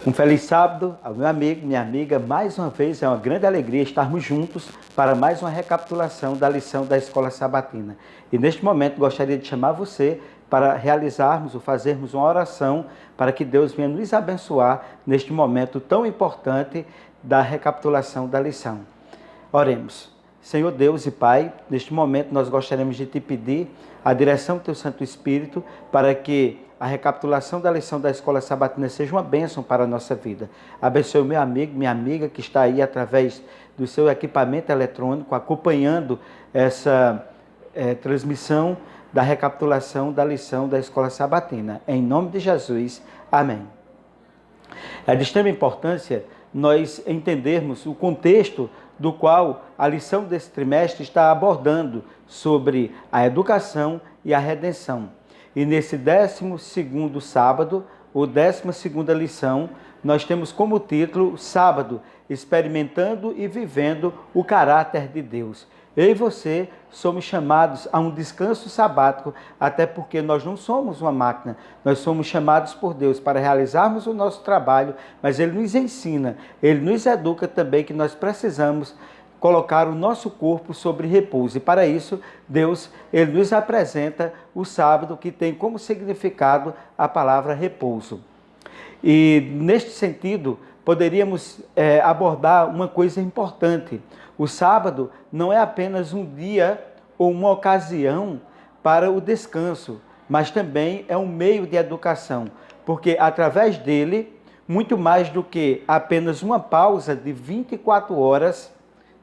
Um feliz sábado ao meu amigo, minha amiga. Mais uma vez é uma grande alegria estarmos juntos para mais uma recapitulação da lição da Escola Sabatina. E neste momento gostaria de chamar você para realizarmos ou fazermos uma oração para que Deus venha nos abençoar neste momento tão importante da recapitulação da lição. Oremos. Senhor Deus e Pai, neste momento nós gostaríamos de te pedir a direção do Teu Santo Espírito para que a recapitulação da lição da Escola Sabatina seja uma bênção para a nossa vida. Abençoe o meu amigo, minha amiga que está aí através do seu equipamento eletrônico, acompanhando essa transmissão da recapitulação da lição da Escola Sabatina. Em nome de Jesus, amém. É de extrema importância nós entendermos o contexto do qual a lição desse trimestre está abordando sobre a educação e a redenção. E nesse 12º sábado, ou 12ª lição, nós temos como título Sábado, experimentando e vivendo o caráter de Deus. Eu e você somos chamados a um descanso sabático, até porque nós não somos uma máquina, nós somos chamados por Deus para realizarmos o nosso trabalho, mas Ele nos ensina, Ele nos educa também que nós precisamos colocar o nosso corpo sobre repouso. E para isso, Deus, Ele nos apresenta o sábado, que tem como significado a palavra repouso. E neste sentido, poderíamos abordar uma coisa importante. O sábado não é apenas um dia ou uma ocasião para o descanso, mas também é um meio de educação, porque através dele, muito mais do que apenas uma pausa de 24 horas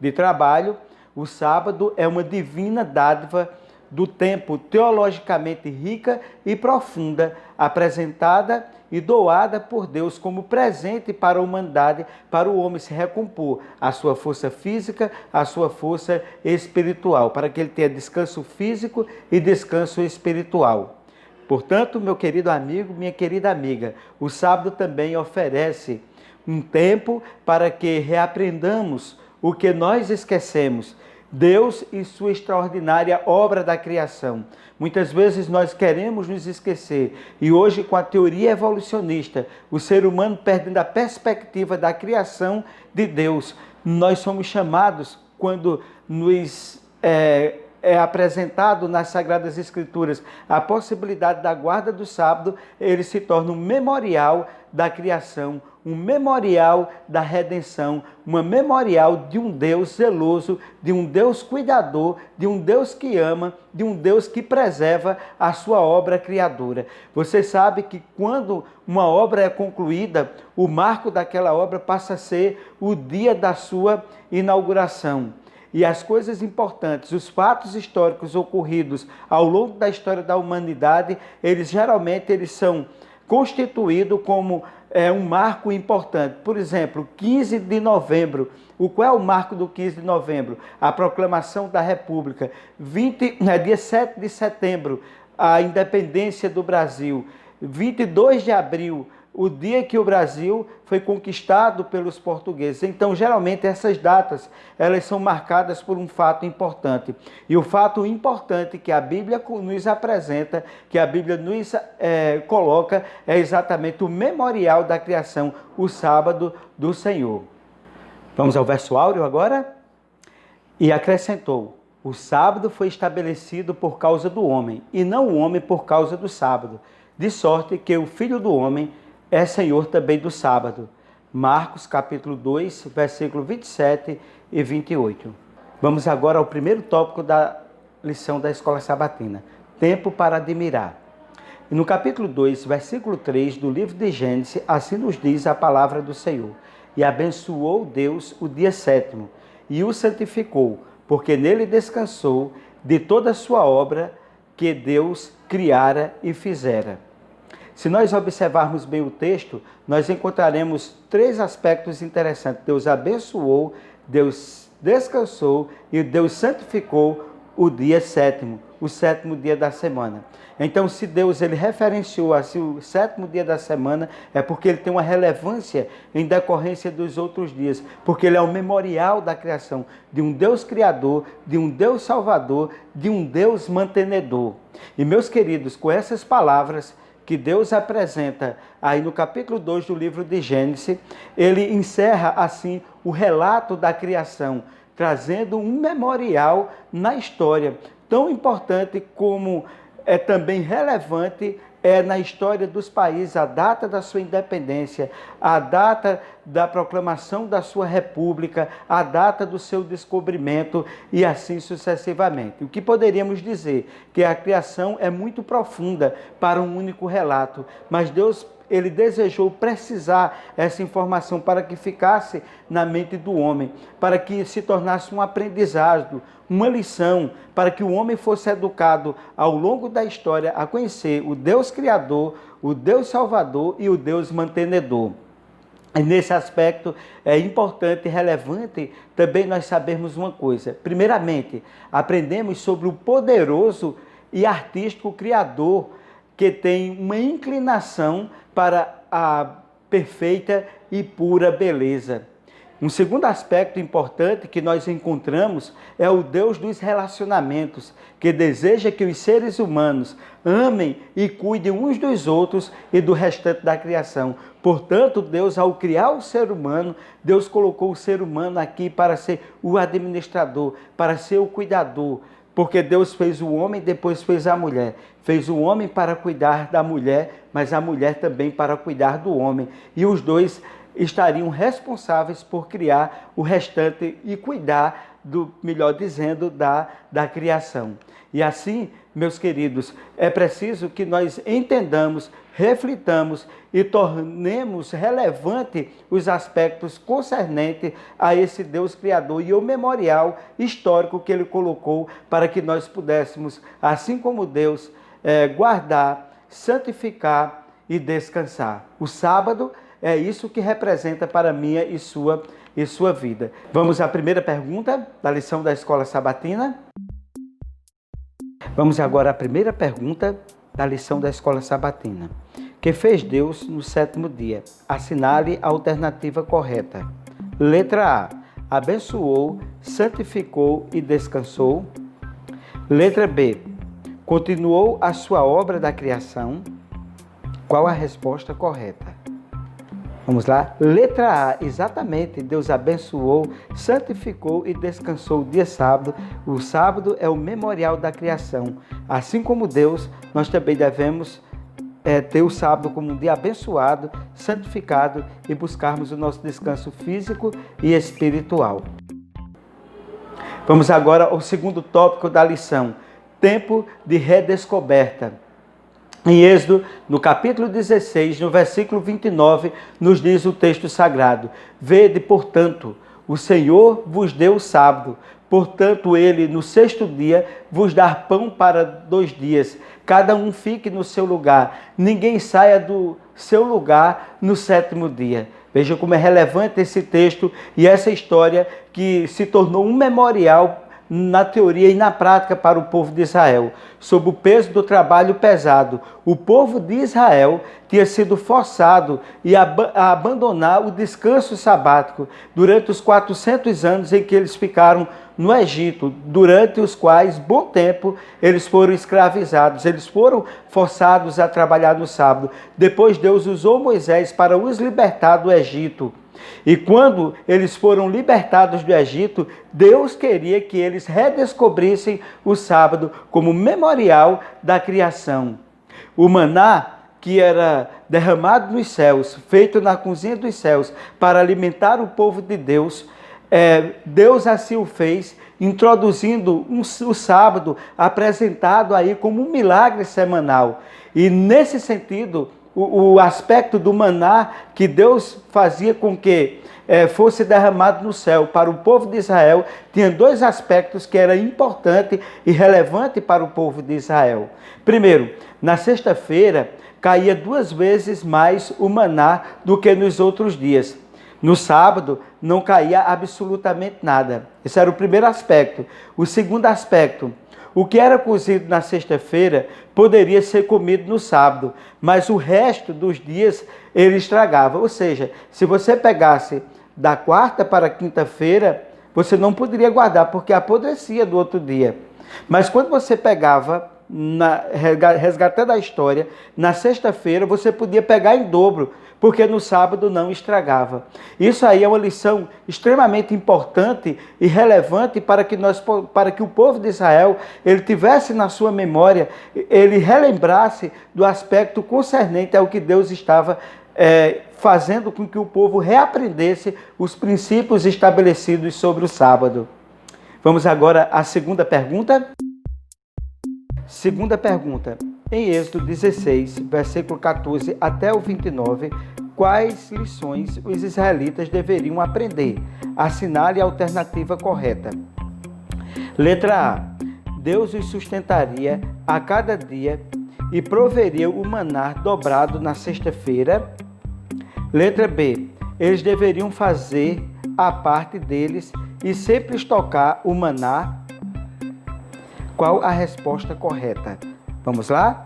de trabalho, o sábado é uma divina dádiva do tempo teologicamente rica e profunda, apresentada e doada por Deus como presente para a humanidade, para o homem se recompor a sua força física, a sua força espiritual, para que ele tenha descanso físico e descanso espiritual. Portanto, meu querido amigo, minha querida amiga, o sábado também oferece um tempo para que reaprendamos o que nós esquecemos, Deus e sua extraordinária obra da criação. Muitas vezes nós queremos nos esquecer e hoje, com a teoria evolucionista, o ser humano perdendo a perspectiva da criação de Deus, nós somos chamados, quando nos é apresentado nas Sagradas Escrituras a possibilidade da guarda do sábado, ele se torna um memorial da criação, um memorial da redenção, um memorial de um Deus zeloso, de um Deus cuidador, de um Deus que ama, de um Deus que preserva a sua obra criadora. Você sabe que quando uma obra é concluída, o marco daquela obra passa a ser o dia da sua inauguração. E as coisas importantes, os fatos históricos ocorridos ao longo da história da humanidade, eles geralmente são constituídos como um marco importante. Por exemplo, 15 de novembro. Qual é o marco do 15 de novembro? A proclamação da República. Dia 7 de setembro, a independência do Brasil. 22 de abril, o dia que o Brasil foi conquistado pelos portugueses. Então, geralmente, essas datas, elas são marcadas por um fato importante. E o fato importante que a Bíblia nos apresenta, que a Bíblia nos coloca, é exatamente o memorial da criação, o sábado do Senhor. Vamos ao verso áureo agora? E acrescentou: o sábado foi estabelecido por causa do homem, e não o homem por causa do sábado, de sorte que o Filho do Homem é Senhor também do sábado. Marcos capítulo 2, versículo 27 e 28. Vamos agora ao primeiro tópico da lição da Escola Sabatina. Tempo para admirar. E no capítulo 2, versículo 3 do livro de Gênesis, assim nos diz a palavra do Senhor. E abençoou Deus o dia sétimo, e o santificou, porque nele descansou de toda a sua obra que Deus criara e fizera. Se nós observarmos bem o texto, nós encontraremos 3 aspectos interessantes. Deus abençoou, Deus descansou e Deus santificou o dia sétimo, o 7º dia da semana. Então, se Deus ele referenciou assim o 7º dia da semana, é porque ele tem uma relevância em decorrência dos outros dias, porque ele é o memorial da criação, de um Deus criador, de um Deus salvador, de um Deus mantenedor. E meus queridos, com essas palavras, que Deus apresenta aí no capítulo 2 do livro de Gênesis, ele encerra assim o relato da criação, trazendo um memorial na história, tão importante como é também relevante na história dos países, a data da sua independência, a data da proclamação da sua república, a data do seu descobrimento e assim sucessivamente. O que poderíamos dizer? Que a criação é muito profunda para um único relato, mas Deus, ele desejou precisar essa informação para que ficasse na mente do homem, para que se tornasse um aprendizado, uma lição, para que o homem fosse educado ao longo da história a conhecer o Deus Criador, o Deus Salvador e o Deus Mantenedor. E nesse aspecto é importante e relevante também nós sabermos uma coisa. Primeiramente, aprendemos sobre o poderoso e artístico Criador que tem uma inclinação para a perfeita e pura beleza. Um segundo aspecto importante que nós encontramos é o Deus dos relacionamentos, que deseja que os seres humanos amem e cuidem uns dos outros e do restante da criação. Portanto, Deus, ao criar o ser humano, Deus colocou o ser humano aqui para ser o administrador, para ser o cuidador, porque Deus fez o homem, depois fez a mulher. Fez o homem para cuidar da mulher, mas a mulher também para cuidar do homem. E os dois estariam responsáveis por criar o restante e cuidar, melhor dizendo, da criação. E assim, meus queridos, é preciso que nós entendamos, reflitamos e tornemos relevante os aspectos concernentes a esse Deus Criador e o memorial histórico que Ele colocou para que nós pudéssemos, assim como Deus, guardar, santificar e descansar. O sábado é isso que representa para a minha e sua vida. Vamos à primeira pergunta da lição da Escola Sabatina. Vamos agora à primeira pergunta da lição da Escola Sabatina. Que fez Deus no sétimo dia? Assinale a alternativa correta. Letra A. Abençoou, santificou e descansou. Letra B. Continuou a sua obra da criação. Qual a resposta correta? Vamos lá? Letra A, exatamente. Deus abençoou, santificou e descansou o dia sábado. O sábado é o memorial da criação. Assim como Deus, nós também devemos ter o sábado como um dia abençoado, santificado e buscarmos o nosso descanso físico e espiritual. Vamos agora ao segundo tópico da lição. Tempo de redescoberta. Em Êxodo, no capítulo 16, no versículo 29, nos diz o texto sagrado: Vede, portanto, o Senhor vos deu o sábado, portanto ele no sexto dia vos dá pão para 2 dias, cada um fique no seu lugar, ninguém saia do seu lugar no sétimo dia. Veja como é relevante esse texto e essa história que se tornou um memorial na teoria e na prática para o povo de Israel. Sob o peso do trabalho pesado, o povo de Israel tinha sido forçado a abandonar o descanso sabático durante os 400 anos em que eles ficaram no Egito, durante os quais, bom tempo, eles foram escravizados, eles foram forçados a trabalhar no sábado. Depois Deus usou Moisés para os libertar do Egito. E quando eles foram libertados do Egito, Deus queria que eles redescobrissem o sábado como memorial da criação. O maná, que era derramado nos céus, feito na cozinha dos céus, para alimentar o povo de Deus, Deus assim o fez, introduzindo o sábado apresentado aí como um milagre semanal. E nesse sentido, o aspecto do maná que Deus fazia com que fosse derramado no céu para o povo de Israel, tinha 2 aspectos que eram importantes e relevantes para o povo de Israel. Primeiro, na sexta-feira caía 2 vezes mais o maná do que nos outros dias. No sábado não caía absolutamente nada. Esse era o primeiro aspecto. O segundo aspecto: o que era cozido na sexta-feira poderia ser comido no sábado, mas o resto dos dias ele estragava. Ou seja, se você pegasse da quarta para a quinta-feira, você não poderia guardar, porque apodrecia do outro dia. Mas quando você pegava resgatando a história, na sexta-feira você podia pegar em dobro, porque no sábado não estragava. Isso aí é uma lição extremamente importante e relevante para que o povo de Israel ele tivesse na sua memória, ele relembrasse do aspecto concernente ao que Deus estava fazendo com que o povo reaprendesse os princípios estabelecidos sobre o sábado. Vamos agora à segunda pergunta. Segunda pergunta. Em Êxodo 16, versículo 14 até o 29, quais lições os israelitas deveriam aprender? Assinale a alternativa correta. Letra A. Deus os sustentaria a cada dia e proveria o maná dobrado na sexta-feira. Letra B. Eles deveriam fazer a parte deles e sempre estocar o maná. Qual a resposta correta? Vamos lá?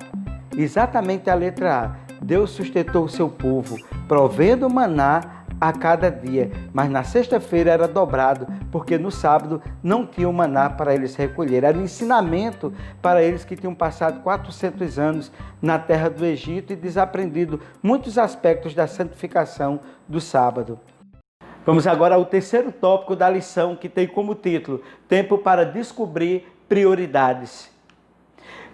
Exatamente a letra A. Deus sustentou o seu povo, provendo maná a cada dia, mas na sexta-feira era dobrado, porque no sábado não tinha maná para eles recolher. Era um ensinamento para eles que tinham passado 400 anos na terra do Egito e desaprendido muitos aspectos da santificação do sábado. Vamos agora ao terceiro tópico da lição, que tem como título Tempo para descobrir prioridades.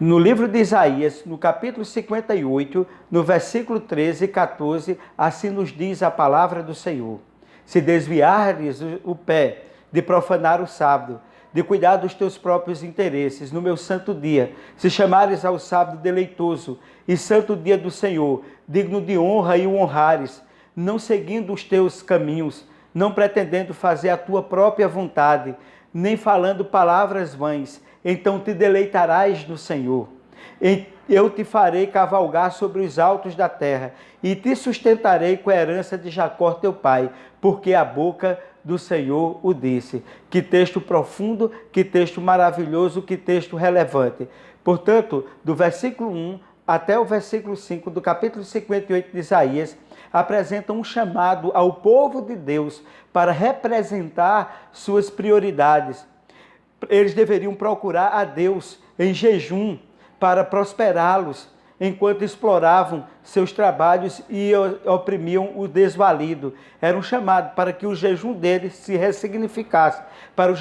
No livro de Isaías, no capítulo 58, no versículo 13 e 14, assim nos diz a palavra do Senhor: se desviares o pé de profanar o sábado, de cuidar dos teus próprios interesses no meu santo dia, se chamares ao sábado deleitoso e santo dia do Senhor, digno de honra e o honrares, não seguindo os teus caminhos, não pretendendo fazer a tua própria vontade, nem falando palavras vãs, então te deleitarás no Senhor. Eu te farei cavalgar sobre os altos da terra e te sustentarei com a herança de Jacó teu pai, porque a boca do Senhor o disse. Que texto profundo, que texto maravilhoso, que texto relevante. Portanto, do versículo 1 até o versículo 5 do capítulo 58 de Isaías, apresenta um chamado ao povo de Deus para representar suas prioridades. Eles deveriam procurar a Deus em jejum para prosperá-los, enquanto exploravam seus trabalhos e oprimiam o desvalido. Era um chamado para que o jejum deles se ressignificasse, para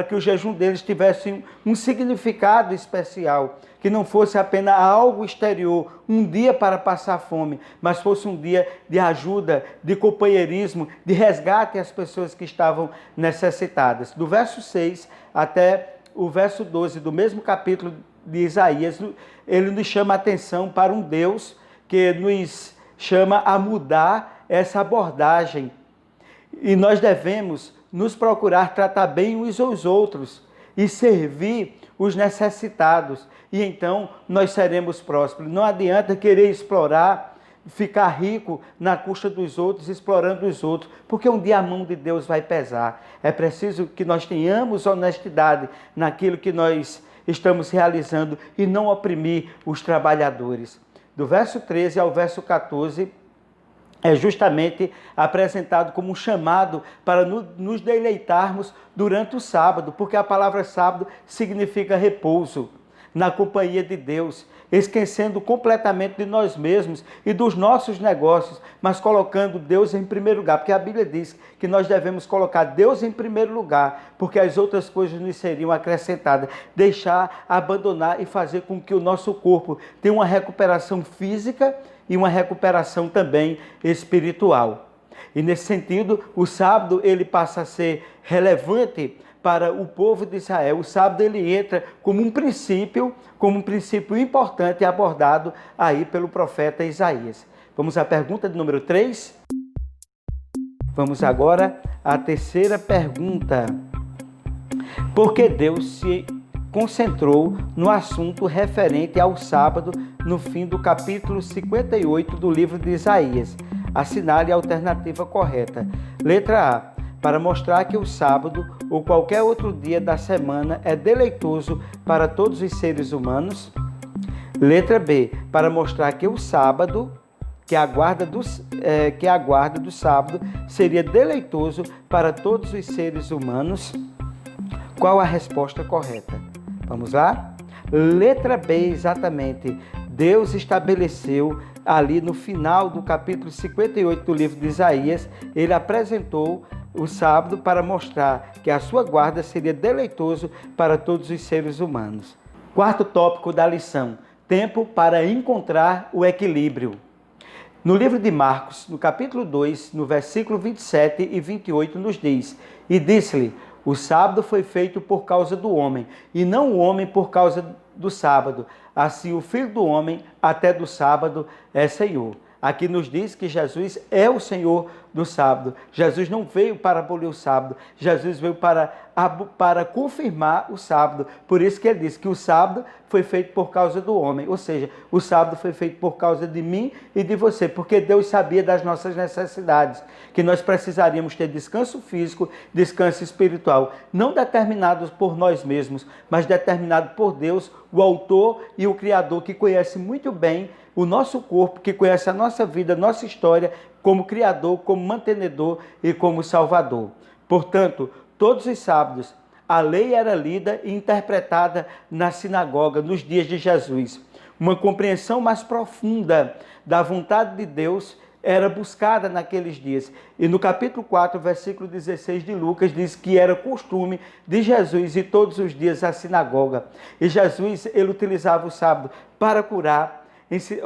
que o jejum deles tivesse um significado especial, que não fosse apenas algo exterior, um dia para passar fome, mas fosse um dia de ajuda, de companheirismo, de resgate às pessoas que estavam necessitadas. Do verso 6 até o verso 12 do mesmo capítulo de Isaías, ele nos chama a atenção para um Deus que nos chama a mudar essa abordagem. E nós devemos nos procurar tratar bem uns aos outros e servir os necessitados. E então nós seremos prósperos. Não adianta querer explorar, ficar rico na custa dos outros, explorando os outros, porque um dia a mão de Deus vai pesar. É preciso que nós tenhamos honestidade naquilo que nós estamos realizando e não oprimir os trabalhadores. Do verso 13 ao verso 14, é justamente apresentado como um chamado para nos deleitarmos durante o sábado, porque a palavra sábado significa repouso na companhia de Deus, esquecendo completamente de nós mesmos e dos nossos negócios, mas colocando Deus em primeiro lugar, porque a Bíblia diz que nós devemos colocar Deus em primeiro lugar, porque as outras coisas nos seriam acrescentadas, deixar, abandonar e fazer com que o nosso corpo tenha uma recuperação física e uma recuperação também espiritual. E nesse sentido, o sábado ele passa a ser relevante para o povo de Israel. O sábado ele entra como um princípio importante abordado aí pelo profeta Isaías. Vamos à pergunta de número 3? Vamos agora à terceira pergunta. Por que Deus se concentrou no assunto referente ao sábado no fim do capítulo 58 do livro de Isaías? Assinale a alternativa correta. Letra A. Para mostrar que o sábado ou qualquer outro dia da semana é deleitoso para todos os seres humanos. Letra B. Para mostrar que o sábado, que a guarda do sábado seria deleitoso para todos os seres humanos. Qual a resposta correta? Vamos lá? Letra B, exatamente. Deus estabeleceu ali no final do capítulo 58 do livro de Isaías, ele apresentou o sábado para mostrar que a sua guarda seria deleitoso para todos os seres humanos. Quarto tópico da lição: tempo para encontrar o equilíbrio. No livro de Marcos, no capítulo 2, no versículo 27 e 28, nos diz: E disse-lhe, o sábado foi feito por causa do homem, e não o homem por causa do sábado. Assim o Filho do Homem até do sábado é Senhor. Aqui nos diz que Jesus é o Senhor do sábado. Jesus não veio para abolir o sábado. Jesus veio para confirmar o sábado. Por isso que ele diz que o sábado foi feito por causa do homem. Ou seja, o sábado foi feito por causa de mim e de você. Porque Deus sabia das nossas necessidades. Que nós precisaríamos ter descanso físico, descanso espiritual. Não determinados por nós mesmos, mas determinado por Deus, o autor e o Criador, que conhece muito bem o nosso corpo, que conhece a nossa vida, a nossa história, como Criador, como mantenedor e como Salvador. Portanto, todos os sábados, a lei era lida e interpretada na sinagoga nos dias de Jesus. Uma compreensão mais profunda da vontade de Deus era buscada naqueles dias. E no capítulo 4, versículo 16 de Lucas, diz que era costume de Jesus ir todos os dias à sinagoga. E Jesus, ele utilizava o sábado para curar,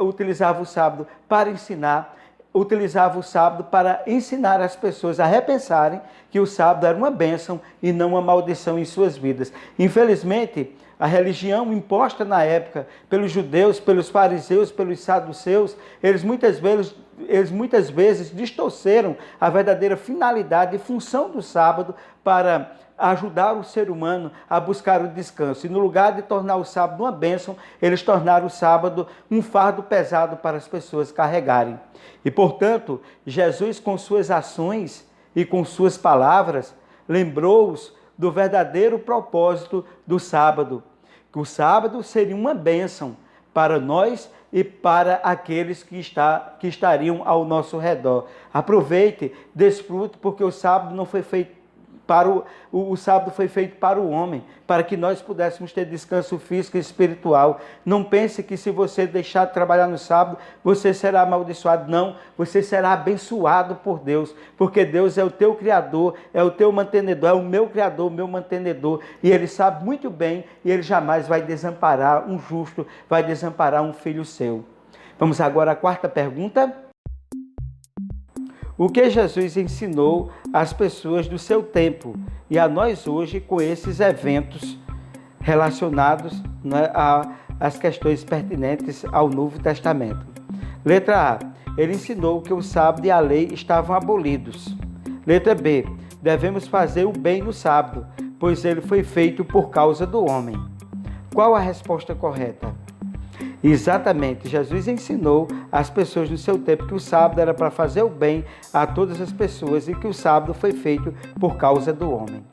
utilizava o sábado para ensinar, utilizava o sábado para ensinar as pessoas a repensarem que o sábado era uma bênção e não uma maldição em suas vidas. Infelizmente, a religião imposta na época pelos judeus, pelos fariseus, pelos saduceus, eles muitas vezes distorceram a verdadeira finalidade e função do sábado para ajudar o ser humano a buscar o descanso. E no lugar de tornar o sábado uma bênção, eles tornaram o sábado um fardo pesado para as pessoas carregarem. E, portanto, Jesus, com suas ações e com suas palavras, lembrou-os do verdadeiro propósito do sábado. Que o sábado seria uma bênção para nós e para aqueles que estariam ao nosso redor. Aproveite, desfrute, porque o sábado não foi feito o sábado foi feito para o homem, para que nós pudéssemos ter descanso físico e espiritual. Não pense que se você deixar de trabalhar no sábado, você será amaldiçoado. Não, você será abençoado por Deus, porque Deus é o teu Criador, é o teu mantenedor, é o meu Criador, o meu mantenedor, e Ele sabe muito bem, e Ele jamais vai desamparar um justo, vai desamparar um filho seu. Vamos agora à quarta pergunta. O que Jesus ensinou às pessoas do seu tempo e a nós hoje com esses eventos relacionados, né, às questões pertinentes ao Novo Testamento? Letra A. Ele ensinou que o sábado e a lei estavam abolidos. Letra B. Devemos fazer o bem no sábado, pois ele foi feito por causa do homem. Qual a resposta correta? Exatamente, Jesus ensinou às pessoas do seu tempo que o sábado era para fazer o bem a todas as pessoas e que o sábado foi feito por causa do homem.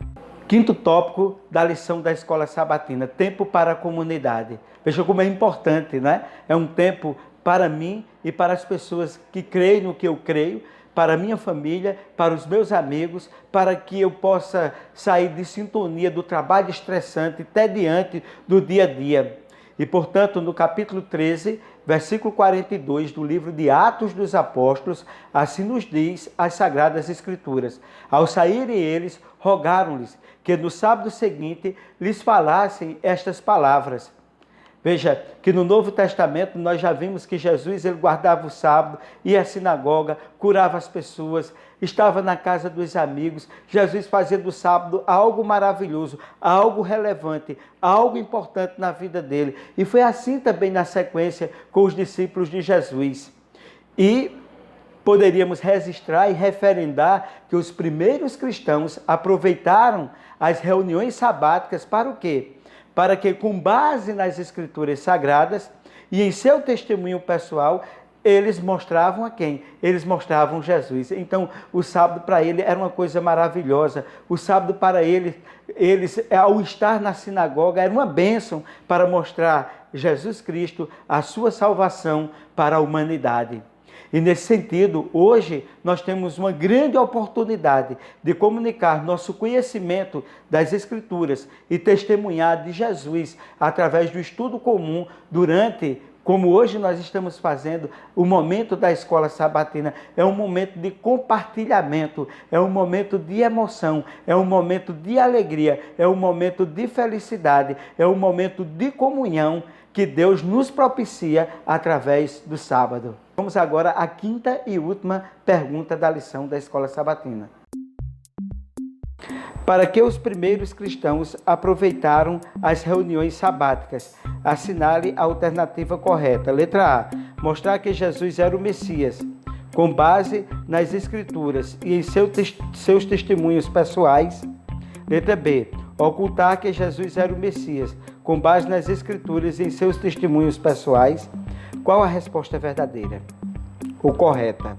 Quinto tópico da lição da escola sabatina, tempo para a comunidade. Veja como é importante, né? É um tempo para mim e para as pessoas que creem no que eu creio, para a minha família, para os meus amigos, para que eu possa sair de sintonia do trabalho estressante, tediante do dia a dia. E, portanto, no capítulo 13, versículo 42 do livro de Atos dos Apóstolos, assim nos diz as Sagradas Escrituras. Ao saírem eles, rogaram-lhes que no sábado seguinte lhes falassem estas palavras. Veja que no Novo Testamento nós já vimos que Jesus ele guardava o sábado, ia à sinagoga, curava as pessoas, estava na casa dos amigos. Jesus fazia do sábado algo maravilhoso, algo relevante, algo importante na vida dele. E foi assim também na sequência com os discípulos de Jesus. E poderíamos registrar e referendar que os primeiros cristãos aproveitaram as reuniões sabáticas para o quê? Para que, com base nas Escrituras Sagradas e em seu testemunho pessoal, eles mostravam a quem? Eles mostravam Jesus. Então, o sábado para ele era uma coisa maravilhosa. O sábado para eles, ao estar na sinagoga, era uma bênção para mostrar Jesus Cristo, a sua salvação para a humanidade. E nesse sentido, hoje nós temos uma grande oportunidade de comunicar nosso conhecimento das Escrituras e testemunhar de Jesus através do estudo comum durante, como hoje nós estamos fazendo, o momento da escola sabatina. É um momento de compartilhamento, é um momento de emoção, é um momento de alegria, é um momento de felicidade, é um momento de comunhão que Deus nos propicia através do sábado. Vamos agora à quinta e última pergunta da lição da escola sabatina. Para que os primeiros cristãos aproveitaram as reuniões sabáticas? Assinale a alternativa correta. Letra A. Mostrar que Jesus era o Messias, com base nas Escrituras e em seus testemunhos pessoais. Letra B. Ocultar que Jesus era o Messias, com base nas Escrituras e em seus testemunhos pessoais. Qual a resposta verdadeira ou correta?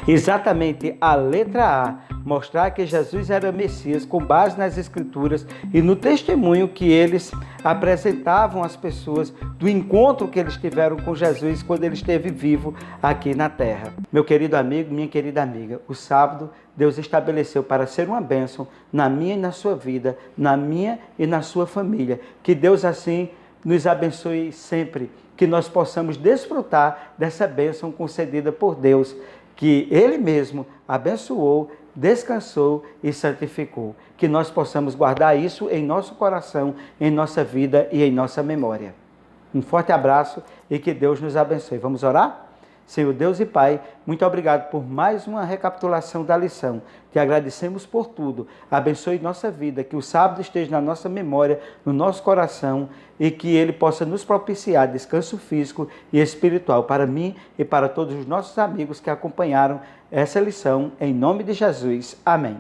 Exatamente a letra A. Mostrar que Jesus era Messias com base nas Escrituras e no testemunho que eles apresentavam às pessoas do encontro que eles tiveram com Jesus quando ele esteve vivo aqui na terra. Meu querido amigo, minha querida amiga, o sábado Deus estabeleceu para ser uma bênção na minha e na sua vida, na minha e na sua família. Que Deus assim nos abençoe sempre, que nós possamos desfrutar dessa bênção concedida por Deus, que Ele mesmo abençoou, descansou e santificou. Que nós possamos guardar isso em nosso coração, em nossa vida e em nossa memória. Um forte abraço e que Deus nos abençoe. Vamos orar? Senhor Deus e Pai, muito obrigado por mais uma recapitulação da lição. Te agradecemos por tudo. Abençoe nossa vida, que o sábado esteja na nossa memória, no nosso coração e que ele possa nos propiciar descanso físico e espiritual para mim e para todos os nossos amigos que acompanharam essa lição. Em nome de Jesus. Amém.